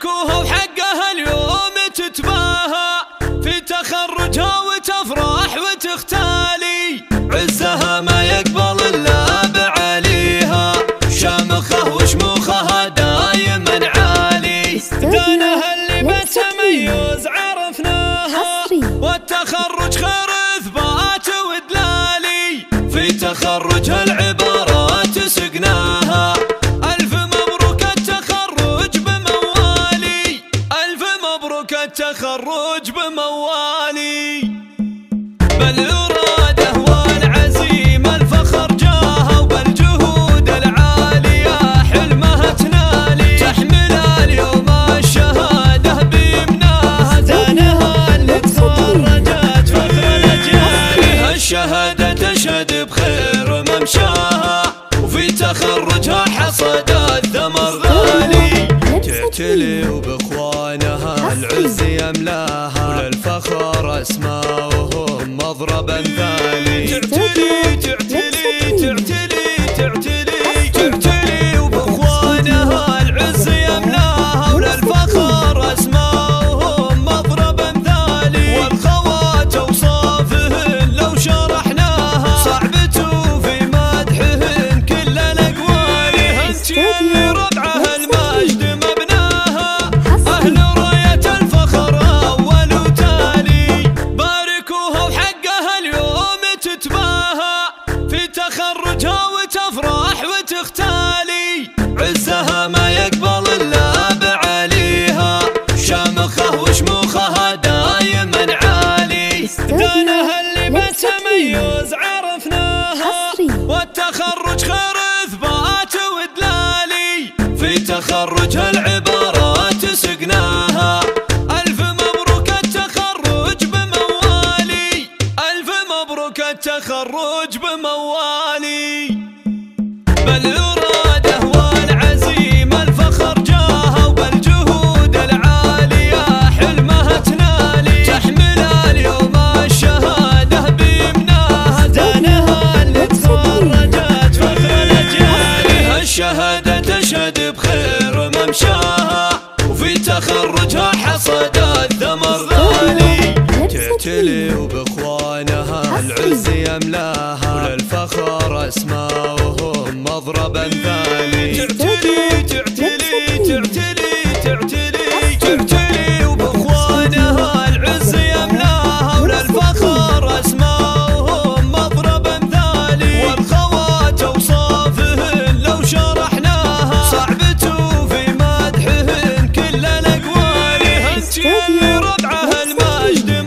باركوها وحقها اليوم تتباهى في تخرجها وتفرح وتختالي، عزها ما يقبل الا بعليها، شامخه وشموخها دايما عالي، دانها اللي بالتميز عرفناها، والتخرج خير اثبات ودلالي، في تخرجها العبارات سقناها، الف مبروك التخرج بموالي، الف مبروك التخرج بموالي. بالإرادة والعزيمة الفخر جاها، وبالجهود العالية حلمها تنالي، تحمل اليوم الشهادة بيمناها، زانها اللي تخرجت فخر الأجيال، الشهادة تشهد بخير ممشاها، وفي تخرجها حصدت ثمر غالي، تعتلي وبإخوانها العز يملاها، وللفخر أسماؤهم مضرب أمثالي، تعتلي تعتلي تعتلي تعتلي تعتلي وبإخوانها العز يملاها، وللفخر أسماؤهم مضرب أمثالي، والخوات أوصافهن لو شرحناها، صعبة في مدحهن كل الأقوال، هنتي ربعها المجد مبناها، أهل راية الفخر أول وتالي، باركوها وحقها اليوم تتباهى في تخرجها وتفرح وتختالي، عزها ما يقبل إلا بعليها، شامخه وشموخها دايما عالي، دانها اللي بالتميز عرفناها، والتخرج خير اثبات ودلالي، في تخرجها العبارات سقناها، الف مبروك التخرج بموالي، الف مبروك التخرج بموالي. بالإرادة والعزيمة الفخر جاها، وبالجهود العالية حلمها تنالي، تحمل اليوم الشهادة بيمناها، زانها اللي تخرجت فخر الأجيال، الشهادة تشهد بخير ممشاها، وفي تخرجها حصدت ثمر غالي، تعتلي وبإخوانها العز يملاها، وللفخر أسماؤهم مضرب أمثالي، تعتلي تعتلي تعتلي تعتلي تعتلي وبإخوانها العز يملاها، وللفخر أسماؤهم مضرب أمثالي، والخوات أوصافهن لو شرحناها، صعبة في مدحهن كل الأقوال، هنتي ربعها المجد